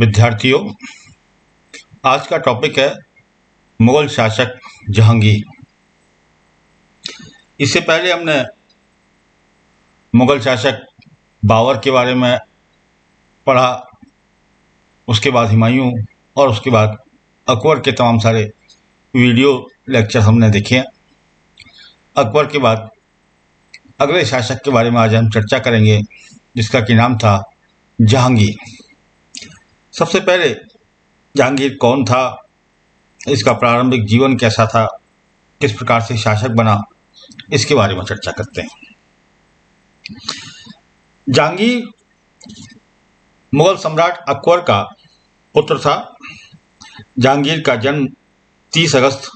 विद्यार्थियों, आज का टॉपिक है मुगल शासक जहांगीर। इससे पहले हमने मुगल शासक बाबर के बारे में पढ़ा, उसके बाद हुमायूं और उसके बाद अकबर के तमाम सारे वीडियो लेक्चर हमने देखे हैं। अकबर के बाद अगले शासक के बारे में आज हम चर्चा करेंगे, जिसका कि नाम था जहांगीर। सबसे पहले जहांगीर कौन था, इसका प्रारंभिक जीवन कैसा था, किस प्रकार से शासक बना, इसके बारे में चर्चा करते हैं। जहांगीर मुगल सम्राट अकबर का पुत्र था। जहांगीर का जन्म 30 अगस्त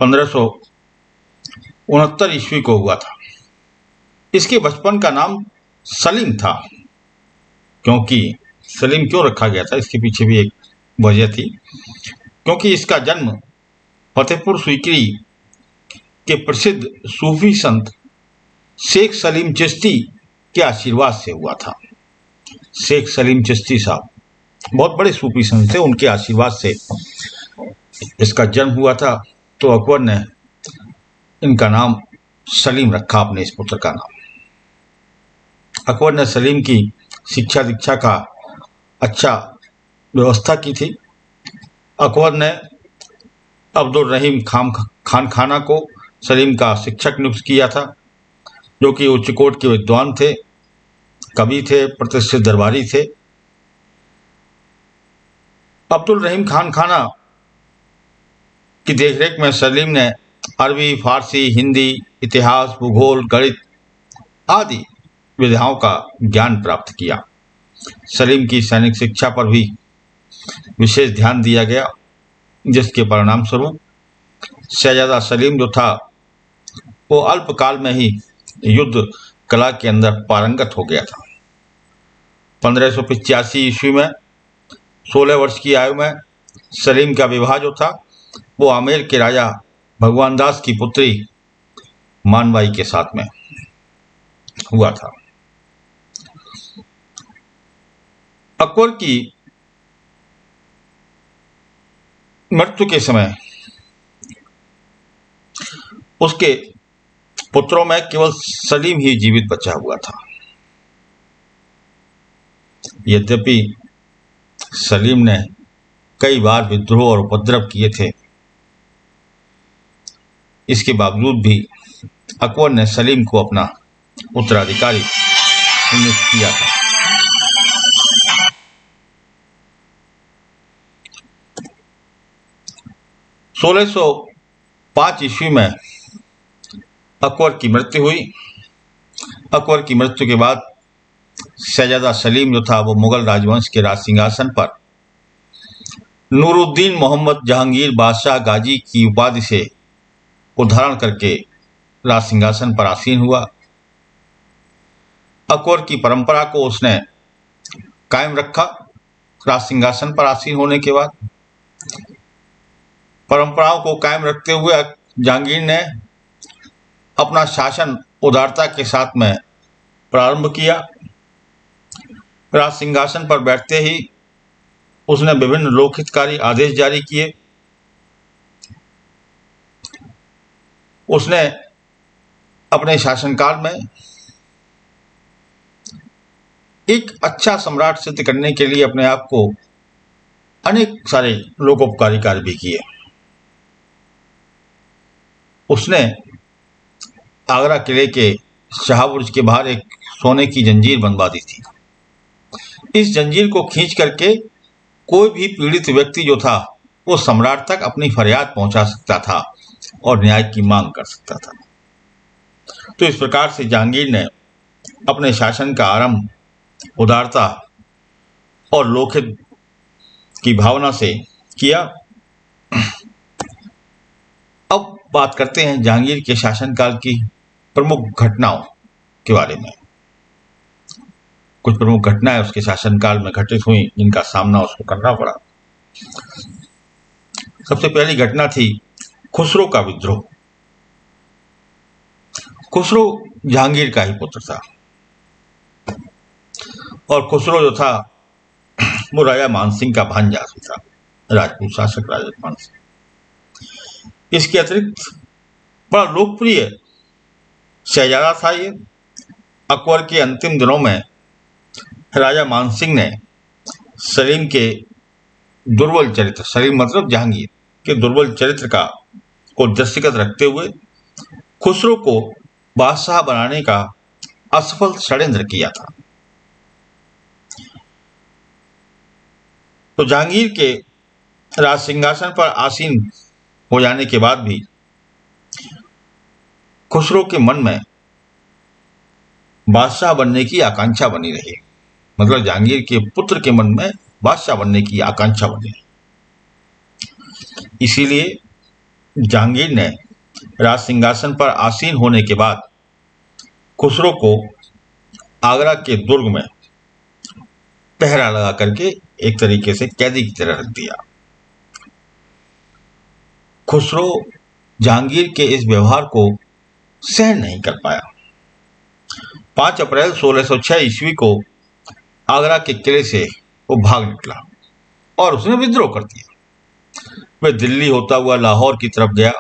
1569 ईस्वी को हुआ था। इसके बचपन का नाम सलीम था। क्योंकि सलीम क्यों रखा गया था, इसके पीछे भी एक वजह थी। क्योंकि इसका जन्म फतेहपुर सीकरी के प्रसिद्ध सूफी संत शेख सलीम चिश्ती के आशीर्वाद से हुआ था। शेख सलीम चिश्ती साहब बहुत बड़े सूफी संत थे, उनके आशीर्वाद से इसका जन्म हुआ था। तो अकबर ने इनका नाम सलीम रखा, अपने इस पुत्र का नाम। अकबर ने सलीम की शिक्षा दीक्षा का अच्छा व्यवस्था की थी। अकबर ने अब्दुल रहीम खान खाना को सलीम का शिक्षक नियुक्त किया था, जो कि उच्च कोट के विद्वान थे, कवि थे, प्रतिष्ठित दरबारी थे। अब्दुल रहीम खान खाना की देखरेख में सलीम ने अरबी, फारसी, हिंदी, इतिहास, भूगोल, गणित आदि विधाओं का ज्ञान प्राप्त किया। सलीम की सैनिक शिक्षा पर भी विशेष ध्यान दिया गया, जिसके परिणाम स्वरूप शहजादा सलीम जो था वो अल्पकाल में ही युद्ध कला के अंदर पारंगत हो गया था। 1585 ईस्वी में 16 वर्ष की आयु में सलीम का विवाह जो था वो आमेर के राजा भगवान दास की पुत्री मानबाई के साथ में हुआ था। अकबर की मृत्यु के समय उसके पुत्रों में केवल सलीम ही जीवित बचा हुआ था। यद्यपि सलीम ने कई बार विद्रोह और उपद्रव किए थे, इसके बावजूद भी अकबर ने सलीम को अपना उत्तराधिकारी नियुक्त किया था। सोलह सौ 5 ईस्वी में अकबर की मृत्यु हुई। अकबर की मृत्यु के बाद शहजादा सलीम जो था वो मुगल राजवंश के राज सिंहासन पर नूरुद्दीन मोहम्मद जहांगीर बादशाह गाजी की उपाधि से उद्धारण करके राज सिंहासन पर आसीन हुआ। अकबर की परंपरा को उसने कायम रखा। राज सिंहासन पर आसीन होने के बाद परंपराओं को कायम रखते हुए जहांगीर ने अपना शासन उदारता के साथ में प्रारंभ किया। राज सिंहासन पर बैठते ही उसने विभिन्न लोकहितकारी आदेश जारी किए। उसने अपने शासनकाल में एक अच्छा सम्राट सिद्ध करने के लिए अपने आप को अनेक सारे लोकोपकारी कार्य भी किए। उसने आगरा किले के शाहबुर्ज के बाहर एक सोने की जंजीर बनवा दी थी। इस जंजीर को खींच करके कोई भी पीड़ित व्यक्ति जो था वो सम्राट तक अपनी फरियाद पहुंचा सकता था और न्याय की मांग कर सकता था। तो इस प्रकार से जहांगीर ने अपने शासन का आरंभ उदारता और लोकहित की भावना से किया। अब बात करते हैं जहांगीर के शासनकाल की प्रमुख घटनाओं के बारे में। कुछ प्रमुख घटनाएं उसके शासनकाल में घटित हुई, जिनका सामना उसको करना पड़ा। सबसे पहली घटना थी खुसरो का विद्रोह। खुसरो जहांगीर का ही पुत्र था और खुसरो जो था वो राजा मानसिंह का भांजा था, राजपूत शासक राजा मानसिंह। इसके अतिरिक्त बड़ा लोकप्रिय शहजादा था ये। अकबर के अंतिम दिनों में राजा मानसिंह ने सलीम के दुर्बल चरित्र, सलीम मतलब जहांगीर के दुर्बल चरित्र को दृष्टिगत रखते हुए खुसरो को बादशाह बनाने का असफल षड्यंत्र किया था। तो जहांगीर के राज सिंहासन पर आसीन हो जाने के बाद भी खुसरो के मन में बादशाह बनने की आकांक्षा बनी रही। मतलब जहांगीर के पुत्र के मन में बादशाह बनने की आकांक्षा बनी रही। इसीलिए जहांगीर ने राज सिंहासन पर आसीन होने के बाद खुसरो को आगरा के दुर्ग में पहरा लगा करके एक तरीके से कैदी की तरह रख दिया। खुसरो जहांगीर के इस व्यवहार को सहन नहीं कर पाया। 5 अप्रैल 1606 ईस्वी को आगरा के किले से वो भाग निकला और उसने विद्रोह कर दिया। वह दिल्ली होता हुआ लाहौर की तरफ गया,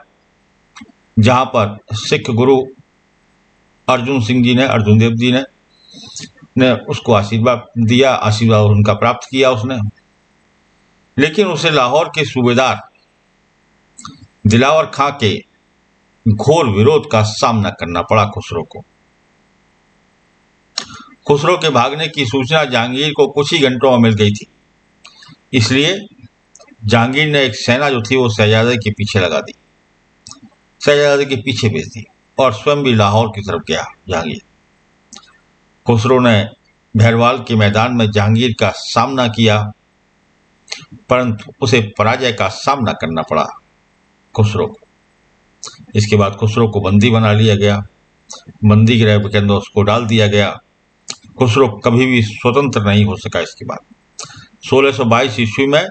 जहां पर सिख गुरु अर्जुन सिंह जी ने, अर्जुन देव जी ने उसको आशीर्वाद दिया, आशीर्वाद उनका प्राप्त किया उसने। लेकिन उसे लाहौर के सूबेदार दिलावर खां के घोर विरोध का सामना करना पड़ा खुसरो को। खुसरो के भागने की सूचना जहांगीर को कुछ ही घंटों में मिल गई थी। इसलिए जहांगीर ने एक सेना जो थी वो शहजादे के पीछे लगा दी, शहजादे के पीछे भेज दी और स्वयं भी लाहौर की तरफ गया जहांगीर। खुसरो ने भैरवाल के मैदान में जहांगीर का सामना किया, परंतु उसे पराजय का सामना करना पड़ा खुसरो को। इसके बाद खुसरो को बंदी बना लिया गया, बंदी गृह के अंदर उसको डाल दिया गया। खुसरो कभी भी स्वतंत्र नहीं हो सका। इसके बाद 1622 ईस्वी में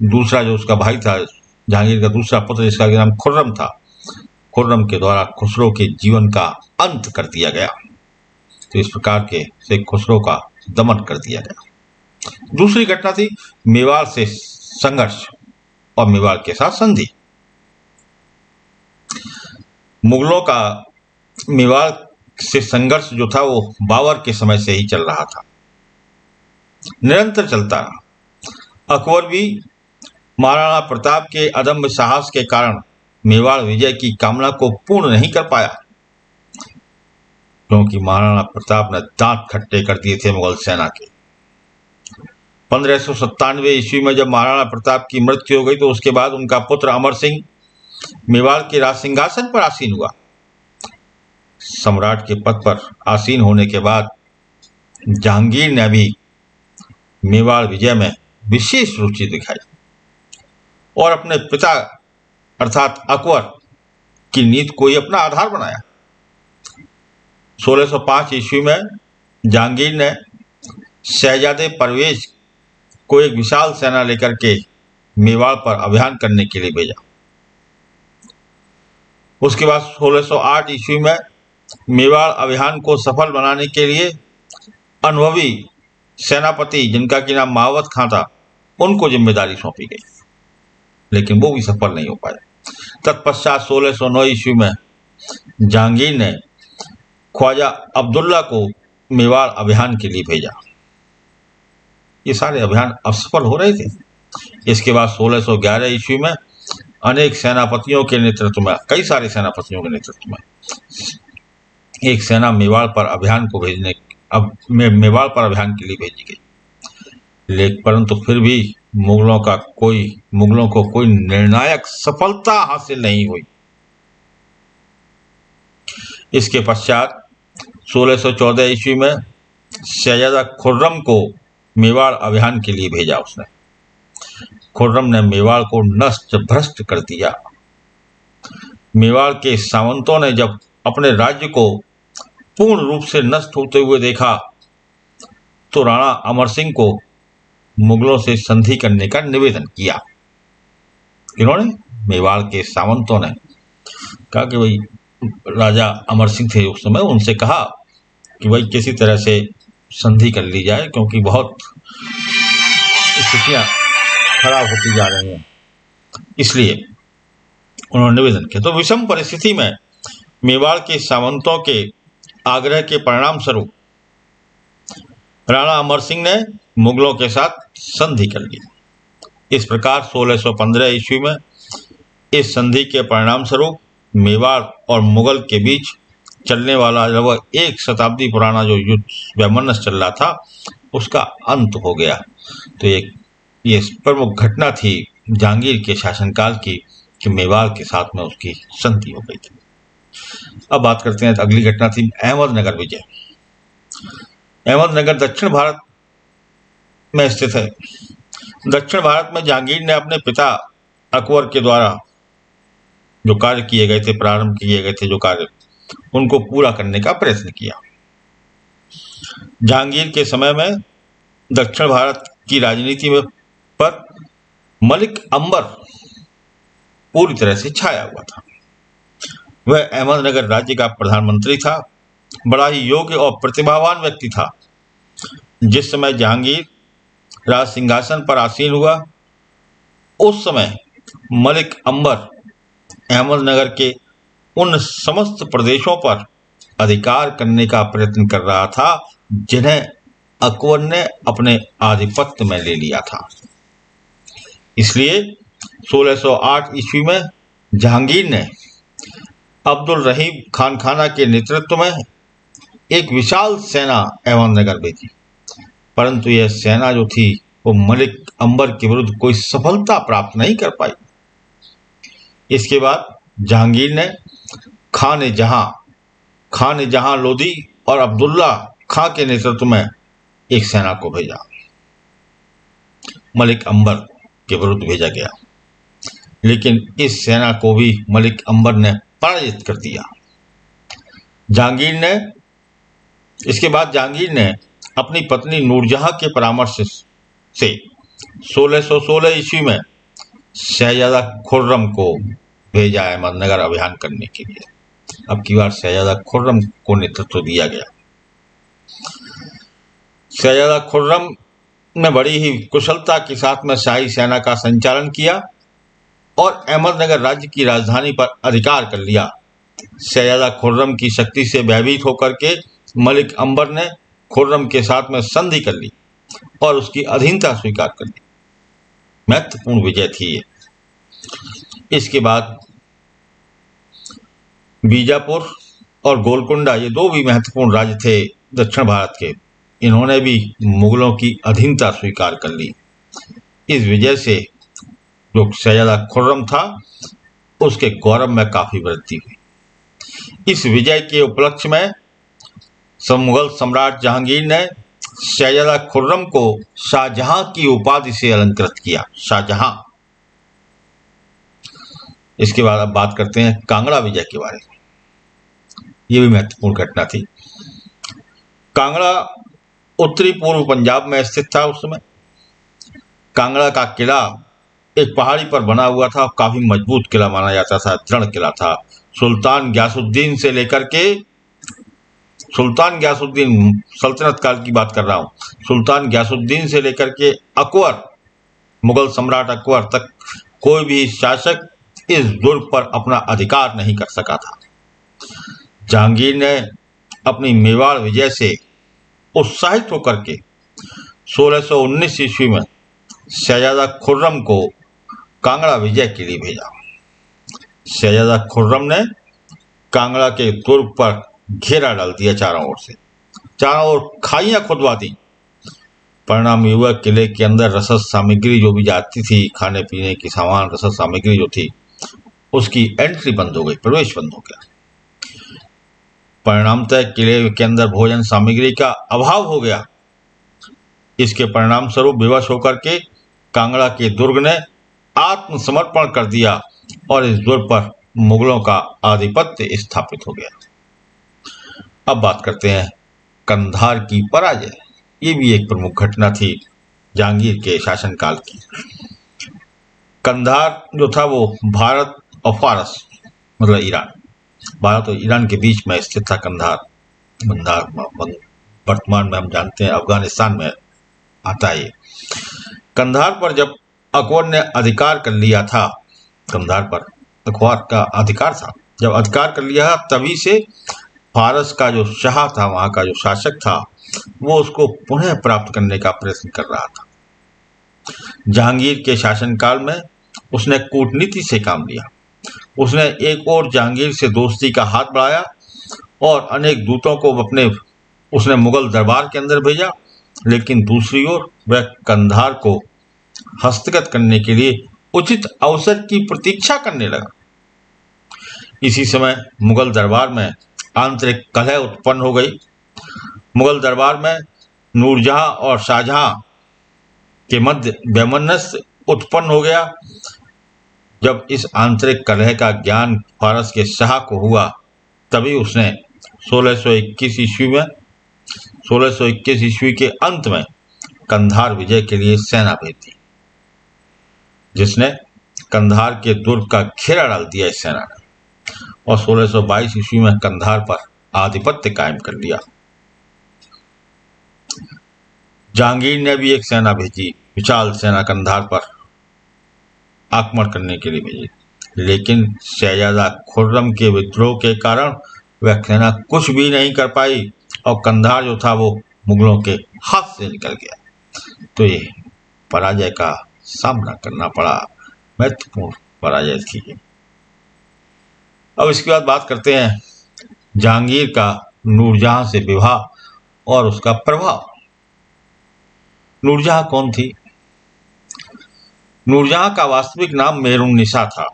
दूसरा जो उसका भाई था, जहांगीर का दूसरा पुत्र जिसका नाम खुर्रम था, खुर्रम के द्वारा खुसरो के जीवन का अंत कर दिया गया। तो इस प्रकार के से खुसरो का दमन कर दिया गया। दूसरी घटना थी मेवाड़ से संघर्ष और मेवाड़ के साथ संधि। मुगलों का मेवाड़ से संघर्ष जो था वो बाबर के समय से ही चल रहा था, निरंतर चलता रहा। अकबर भी महाराणा प्रताप के अदम्य साहस के कारण मेवाड़ विजय की कामना को पूर्ण नहीं कर पाया, क्योंकि महाराणा प्रताप ने दांत खट्टे कर दिए थे मुगल सेना के। 1597 ईस्वी में जब महाराणा प्रताप की मृत्यु हो गई तो उसके बाद उनका पुत्र अमर सिंह मेवाड़ के राज सिंहासन पर आसीन हुआ। सम्राट के पद पर आसीन होने के बाद जहांगीर ने भी मेवाड़ विजय में विशेष रुचि दिखाई और अपने पिता अर्थात अकबर की नीति को ही अपना आधार बनाया। 1605 ईस्वी में जहांगीर ने शहजादे परवेज को एक विशाल सेना लेकर के मेवाड़ पर अभियान करने के लिए भेजा। उसके बाद 1608 ईस्वी में मेवाड़ अभियान को सफल बनाने के लिए अनुभवी सेनापति जिनका कि नाम महावत खां था, उनको जिम्मेदारी सौंपी गई, लेकिन वो भी सफल नहीं हो पाए। तत्पश्चात 1609 ईस्वी में जहांगीर ने ख्वाजा अब्दुल्ला को मेवाड़ अभियान के लिए भेजा। ये सारे अभियान असफल हो रहे थे। इसके बाद 1611 ईस्वी में अनेक सेनापतियों के नेतृत्व में, कई सारे सेनापतियों के नेतृत्व में एक सेना मेवाड़ पर अभियान के लिए भेजी गई। लेकिन परंतु फिर भी मुगलों को कोई निर्णायक सफलता हासिल नहीं हुई। इसके पश्चात 1614 ईस्वी में शहजादा खुर्रम को मेवाड़ अभियान के लिए भेजा उसने। खुर्रम ने मेवाड़ को नष्ट भ्रष्ट कर दिया। मेवाड़ के सामंतों ने जब अपने राज्य को पूर्ण रूप से नष्ट होते हुए देखा तो राणा अमर सिंह को मुगलों से संधि करने का निवेदन किया। इन्होंने मेवाड़ के सामंतों ने कहा कि भाई राजा अमर सिंह थे उस समय, उनसे कहा कि भाई किसी तरह से संधि कर ली जाए, क्योंकि बहुत स्थितियां खराब होती जा रही हैं, इसलिए उन्होंने निवेदन किया। तो विषम परिस्थिति में मेवाड़ के सामंतों के आग्रह के परिणाम स्वरूप राणा अमर सिंह ने मुगलों के साथ संधि कर ली। इस प्रकार 1615 ईस्वी में इस संधि के परिणाम स्वरूप मेवाड़ और मुगल के बीच चलने वाला लगभग एक शताब्दी पुराना जो युद्ध वैमनस्य चल रहा था उसका अंत हो गया। तो ये प्रमुख घटना थी जहांगीर के शासनकाल की कि मेवाड़ के साथ में उसकी संधि हो गई थी। अब बात करते हैं, अगली घटना थी अहमदनगर विजय। अहमदनगर दक्षिण भारत में स्थित है। दक्षिण भारत में जहांगीर ने अपने पिता अकबर के द्वारा जो कार्य किए गए थे, प्रारंभ किए गए थे जो कार्य, उनको पूरा करने का प्रयत्न किया। जहांगीर के समय में दक्षिण भारत की राजनीति पर मलिक अंबर पूरी तरह से छाया हुआ था। वह अहमदनगर राज्य का प्रधानमंत्री था, बड़ा ही योग्य और प्रतिभावान व्यक्ति था। जिस समय जहांगीर राज सिंहासन पर आसीन हुआ उस समय मलिक अंबर अहमदनगर के उन समस्त प्रदेशों पर अधिकार करने का प्रयत्न कर रहा था जिन्हें अकबर ने अपने आधिपत्य में ले लिया था। इसलिए 1608 ईस्वी में जहांगीर ने अब्दुल रहीम खानखाना के नेतृत्व में एक विशाल सेना अहमदनगर भेजी, परंतु यह सेना जो थी वो मलिक अंबर के विरुद्ध कोई सफलता प्राप्त नहीं कर पाई। इसके बाद जहांगीर ने खान जहां लोधी और अब्दुल्ला खां के नेतृत्व में एक सेना को भेजा, मलिक अंबर के विरुद्ध भेजा गया, लेकिन इस सेना को भी मलिक अंबर ने पराजित कर दिया। इसके बाद जहांगीर ने अपनी पत्नी नूरजहां के परामर्श से 1616 ईस्वी में शहजादा खुर्रम को भेजा अहमदनगर अभियान करने के लिए। अब की बार शहजादा खुर्रम को नेतृत्व दिया गया। शहजादा खुर्रम ने बड़ी ही कुशलता के साथ में शाही सेना का संचालन किया और अहमदनगर राज्य की राजधानी पर अधिकार कर लिया। शहजादा खुर्रम की शक्ति से भयभीत होकर के मलिक अंबर ने खुर्रम के साथ में संधि कर ली और उसकी अधीनता स्वीकार कर ली। महत्वपूर्ण विजय थी ये। इसके बाद बीजापुर और गोलकुंडा, ये दो भी महत्वपूर्ण राज्य थे दक्षिण भारत के, इन्होंने भी मुगलों की अधीनता स्वीकार कर ली। इस विजय से जो शहजादा खुर्रम था उसके गौरव में काफी वृद्धि हुई। इस विजय के उपलक्ष्य में मुगल सम्राट जहांगीर ने शहजादा खुर्रम को शाहजहां की उपाधि से अलंकृत किया, शाहजहां। इसके बाद अब बात करते हैं कांगड़ा विजय के बारे में। यह भी महत्वपूर्ण घटना थी। कांगड़ा उत्तरी पूर्व पंजाब में स्थित था। उस समय कांगड़ा का किला एक पहाड़ी पर बना हुआ था, काफी मजबूत किला माना जाता था, दृढ़ किला था। सुल्तान गयासुद्दीन सल्तनत काल की बात कर रहा हूं, सुल्तान गयासुद्दीन से लेकर के अकबर, मुगल सम्राट अकबर तक कोई भी शासक इस दुर्ग पर अपना अधिकार नहीं कर सका था। जहांगीर ने अपनी मेवाड़ विजय से उत्साहित होकर के 1619 ईस्वी में शहजादा खुर्रम को कांगड़ा विजय के लिए भेजा। शहजादा खुर्रम ने कांगड़ा के दुर्ग पर घेरा डाल दिया चारों ओर से, चारों ओर खाइयां खुदवा दी। परिणाम ये हुआ किले के अंदर रसद सामग्री जो भी जाती थी, खाने पीने की सामान, रसद सामग्री जो थी उसकी एंट्री बंद हो गई, प्रवेश बंद हो गया। परिणामतः किले के अंदर भोजन सामग्री का अभाव हो गया। इसके परिणाम स्वरूप विवश होकर के कांगड़ा के दुर्ग ने आत्मसमर्पण कर दिया और इस दुर्ग पर मुगलों का आधिपत्य स्थापित हो गया। अब बात करते हैं कंधार की पराजय। ये भी एक प्रमुख घटना थी जहांगीर के शासनकाल की। कंधार जो था वो भारत और फारस मतलब ईरान, भारत और ईरान के बीच में स्थित था कंधार। वर्तमान में हम जानते हैं अफगानिस्तान में आता है। कंधार पर जब अकबर ने अधिकार कर लिया था, कंधार पर अकबर का अधिकार था, जब अधिकार कर लिया तभी से फारस का जो शाह था, वहां का जो शासक था, वो उसको पुनः प्राप्त करने का प्रयत्न कर रहा था। जहांगीर के शासनकाल में उसने कूटनीति से काम लिया। उसने एक और जहांगीर से दोस्ती का हाथ बढ़ाया और अनेक दूतों को उसने मुगल दरबार के अंदर भेजा, लेकिन दूसरी ओर वह कंधार को हस्तगत करने के लिए उचित अवसर की प्रतीक्षा करने लगा। इसी समय मुगल दरबार में आंतरिक कलह उत्पन्न हो गई। मुगल दरबार में नूरजहां और शाहजहां के मध्य वैमनस्य उत्पन्न हो गया। जब इस आंतरिक कलह का ज्ञान फारस के शाह को हुआ, तभी उसने 1621 ईस्वी के अंत में कंधार विजय के लिए सेना भेज दी, जिसने कंधार के दुर्ग का घेरा डाल दिया इस सेना ने, और 1622 ईस्वी में कंधार पर आधिपत्य कायम कर लिया। जहांगीर ने भी एक सेना भेजी, विशाल सेना कंधार पर आक्रमण करने के लिए भेजी, लेकिन शहजादा खुर्रम के विद्रोह के कारण वह सेना कुछ भी नहीं कर पाई और कंधार जो था वो मुगलों के हाथ से निकल गया। तो ये पराजय का सामना करना पड़ा, महत्वपूर्ण पराजय थी। अब इसके बाद बात करते हैं जहांगीर का नूरजहां से विवाह और उसका प्रभाव। नूरजहां कौन थी? नूरजहां का वास्तविक नाम मेहरुन्निसा था।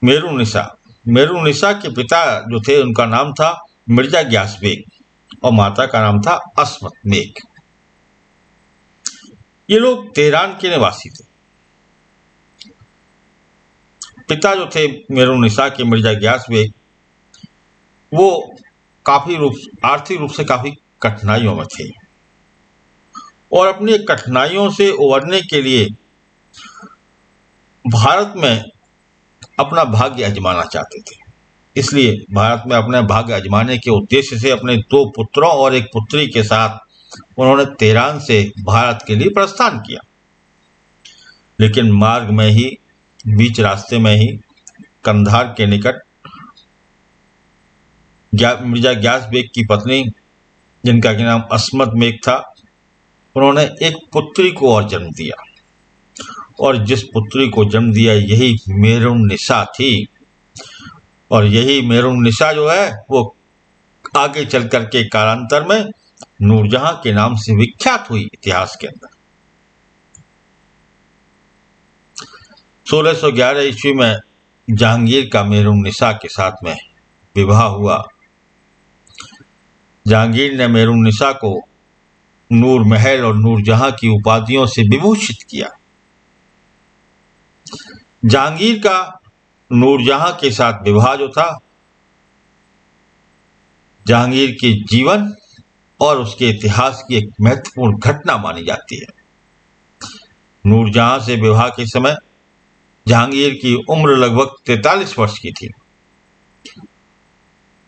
मेहरुन्निसा के पिता जो थे उनका नाम था मिर्जा ग्यास बेग और माता का नाम था अस्मत बेग। ये लोग तेहरान के निवासी थे। पिता जो थे मेहरुन्निसा के मिर्जा ग्यास बेग, वो आर्थिक रूप से काफी कठिनाइयों में थे और अपनी कठिनाइयों से उबरने के लिए भारत में अपना भाग्य आजमाना चाहते थे। इसलिए भारत में अपने भाग्य आजमाने के उद्देश्य से अपने 2 पुत्रों और एक पुत्री के साथ उन्होंने तेहरान से भारत के लिए प्रस्थान किया। लेकिन मार्ग में ही, बीच रास्ते में ही कंधार के निकट मिर्जा ग्यास बेग की पत्नी, जिनका नाम अस्मत बेग था, उन्होंने एक पुत्री को और जन्म दिया और जिस पुत्री को जन्म दिया यही मेहरुन्निसा थी। और यही मेहरुन्निसा जो है वो आगे चल करके कालांतर में नूरजहां के नाम से विख्यात हुई इतिहास के अंदर। 1611 ईस्वी में जहांगीर का मेहरुन्निसा के साथ में विवाह हुआ। जहांगीर ने मेहरुन्निसा को नूर महल और नूरजहां की उपाधियों से विभूषित किया। जहांगीर का नूरजहां के साथ विवाह जो था, जहांगीर के जीवन और उसके इतिहास की एक महत्वपूर्ण घटना मानी जाती है। नूरजहां से विवाह के समय जहांगीर की उम्र लगभग 43 वर्ष की थी।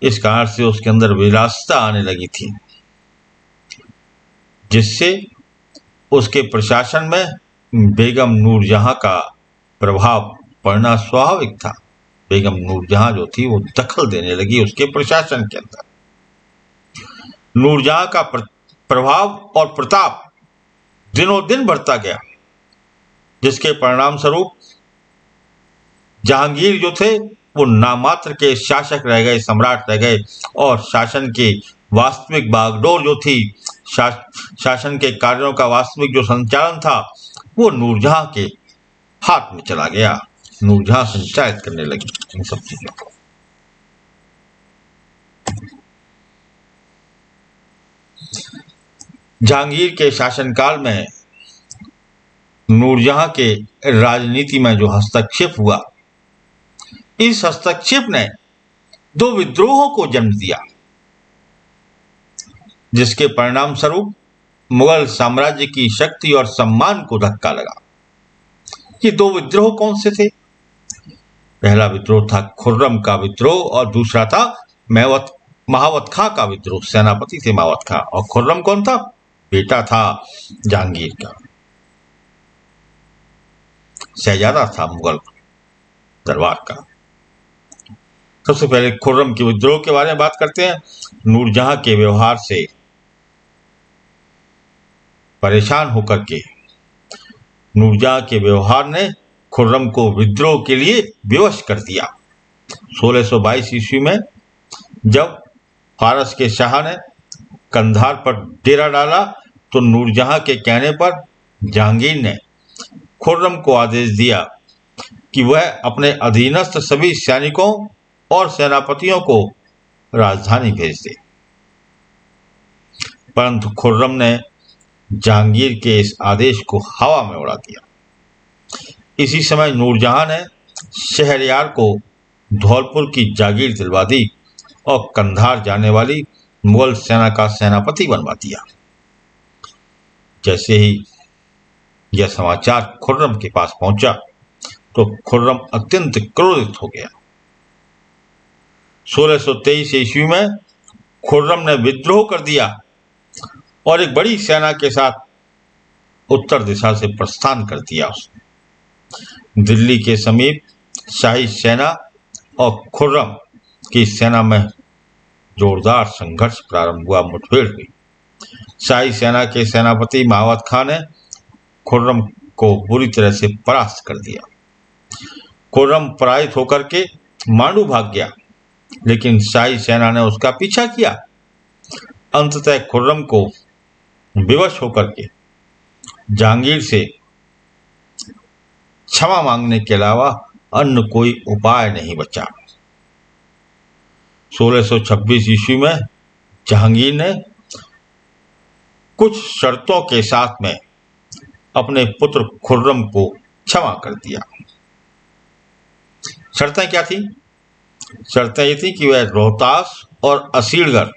इस कारण से उसके अंदर विलासिता आने लगी थी, जिससे उसके प्रशासन में बेगम नूरजहां का प्रभाव पड़ना स्वाभाविक था। बेगम नूरजहां जो थी वो दखल देने लगी उसके प्रशासन के अंदर। नूरजहां का प्रभाव और प्रताप दिनों दिन बढ़ता गया, जिसके परिणाम स्वरूप जहांगीर जो थे वो नामात्र के शासक रह गए, सम्राट रह गए और शासन की वास्तविक बागडोर जो थी, शासन के कार्यों का वास्तविक जो संचालन था वो नूरजहां के हाथ में चला गया। नूरजहां संचालित करने लगी इन सब चीजों को। जहांगीर के शासनकाल में नूरजहां के राजनीति में जो हस्तक्षेप हुआ, इस हस्तक्षेप ने 2 विद्रोहों को जन्म दिया, जिसके परिणाम स्वरूप मुगल साम्राज्य की शक्ति और सम्मान को धक्का लगा। ये 2 विद्रोह कौन से थे? पहला विद्रोह था खुर्रम का विद्रोह और दूसरा था महावत खां का विद्रोह। सेनापति थे महावत खां और खुर्रम कौन था? बेटा था जहांगीर का, शहजादा था मुगल दरबार का। सबसे पहले खुर्रम के विद्रोह के बारे में बात करते हैं। नूरजहां के व्यवहार से परेशान होकर के नूरजहां के व्यवहार ने खुर्रम को विद्रोह के लिए विवश कर दिया। 1622 ईस्वी में जब फारस के शाह ने कंधार पर डेरा डाला तो नूरजहां के कहने पर जहांगीर ने खुर्रम को आदेश दिया कि वह अपने अधीनस्थ सभी सैनिकों और सेनापतियों को राजधानी भेज दे, परंतु खुर्रम ने जहांगीर के इस आदेश को हवा में उड़ा दिया। इसी समय नूरजहां ने शहरयार को धौलपुर की जागीर दिलवा दी और कंधार जाने वाली मुगल सेना का सेनापति बनवा दिया। जैसे ही यह समाचार खुर्रम के पास पहुंचा तो खुर्रम अत्यंत क्रोधित हो गया। 1623 ईस्वी में खुर्रम ने विद्रोह कर दिया और एक बड़ी सेना के साथ उत्तर दिशा से प्रस्थान कर दिया। उसने दिल्ली के समीप शाही सेना और खुर्रम की सेना में जोरदार संघर्ष प्रारंभ हुआ, मुठभेड़ हुई। शाही सेना के सेनापति महावत खां ने खुर्रम को बुरी तरह से परास्त कर दिया। खुर्रम पराजित होकर के मांडू भाग गया, लेकिन शाही सेना ने उसका पीछा किया। अंततः खुर्रम को विवश होकर के जहांगीर से क्षमा मांगने के अलावा अन्य कोई उपाय नहीं बचा। 1626 ईस्वी में जहांगीर ने कुछ शर्तों के साथ में अपने पुत्र खुर्रम को क्षमा कर दिया। शर्तें क्या थी? शर्तें ये थी कि वह रोहतास और असीलगढ़,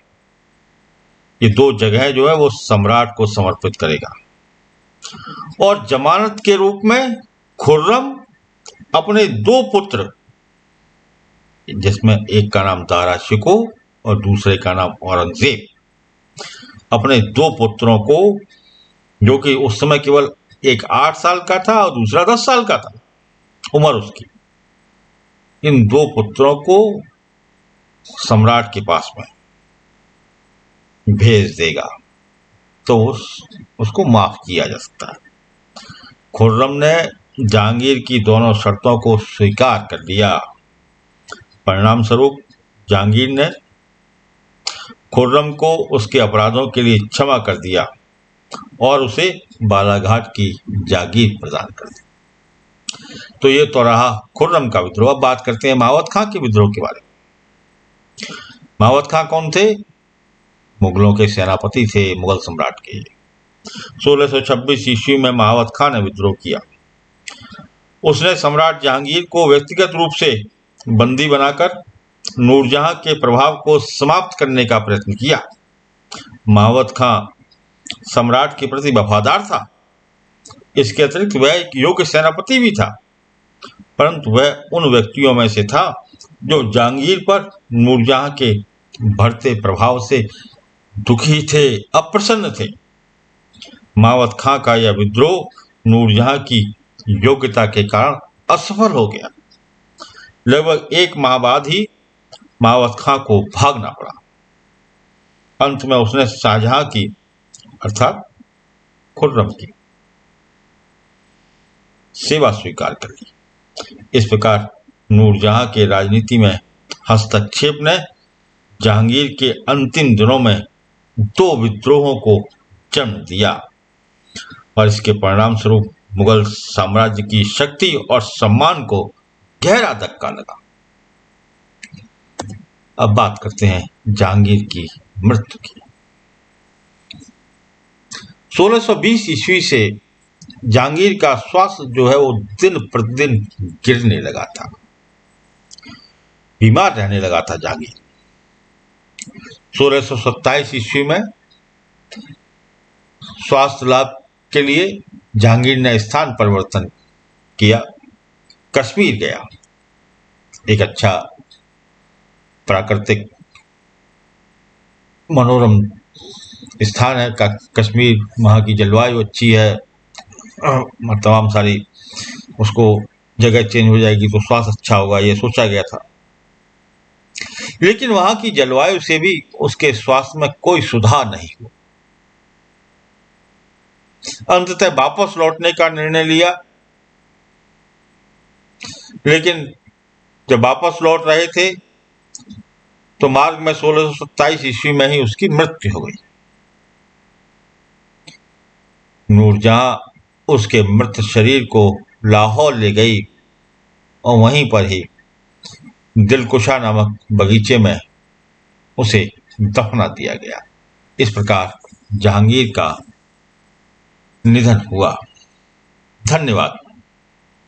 ये दो जगह जो है वो सम्राट को समर्पित करेगा, और जमानत के रूप में खुर्रम अपने दो पुत्र, जिसमें एक का नाम दारा शिको और दूसरे का नाम औरंगजेब, अपने दो पुत्रों को, जो कि उस समय केवल एक 8 साल का था और दूसरा 10 साल का था उम्र उसकी, इन दो पुत्रों को सम्राट के पास में भेज देगा तो उसको माफ किया जा सकता है। खुर्रम ने जहांगीर की दोनों शर्तों को स्वीकार कर लिया। परिणाम स्वरूप जहांगीर ने खुर्रम को उसके अपराधों के लिए क्षमा कर दिया और उसे बालाघाट की जागीर प्रदान कर दी। तो ये तो रहा खुर्रम का विद्रोह। अब बात करते हैं महावत खां के विद्रोह के बारे में। महावत खां कौन थे? मुगलों के सेनापति थे, मुगल सम्राट के। 1626 ईस्वी में महावत खां ने विद्रोह किया। उसने सम्राट जहांगीर को व्यक्तिगत रूप से बंदी बनाकर नूरजहां के प्रभाव को समाप्त करने का प्रयत्न किया। महावत खां सम्राट के प्रति वफादार था। इसके अतिरिक्त वह एक योग्य सेनापति भी था, परंतु वह उन व्यक्तियों में से था जो जहांगीर पर नूरजहां के बढ़ते प्रभाव से दुखी थे, अप्रसन्न थे। महावत खां का यह विद्रोह नूरजहां की योग्यता के कारण असफल हो गया। लगभग 1 माह बाद ही महावत खां को भागना पड़ा। अंत में उसने शाहजहां की, अर्थात खुर्रम की सेवा स्वीकार कर ली। इस प्रकार नूरजहां के राजनीति में हस्तक्षेप ने जहांगीर के अंतिम दिनों में 2 विद्रोहों को जन्म दिया और इसके परिणाम स्वरूप मुगल साम्राज्य की शक्ति और सम्मान को गहरा धक्का लगा। अब बात करते हैं जहांगीर की मृत्यु की। 1620 ईस्वी से जहांगीर का स्वास्थ्य जो है वो दिन प्रतिदिन गिरने लगा था, बीमार रहने लगा था जहांगीर। 1627 ईस्वी में स्वास्थ्य लाभ के लिए जहांगीर ने स्थान परिवर्तन किया, कश्मीर गया। एक अच्छा प्राकृतिक मनोरम स्थान है कश्मीर, वहाँ की जलवायु अच्छी है, तमाम सारी उसको जगह चेंज हो जाएगी तो स्वास्थ्य अच्छा होगा, ये सोचा गया था। लेकिन वहां की जलवायु से भी उसके स्वास्थ्य में कोई सुधार नहीं हुआ। अंततः वापस लौटने का निर्णय लिया, लेकिन जब वापस लौट रहे थे तो मार्ग में 1627 ईस्वी में ही उसकी मृत्यु हो गई। नूरजहां उसके मृत शरीर को लाहौर ले गई और वहीं पर ही दिलकुशा नामक बगीचे में उसे दफना दिया गया। इस प्रकार जहांगीर का निधन हुआ। धन्यवाद।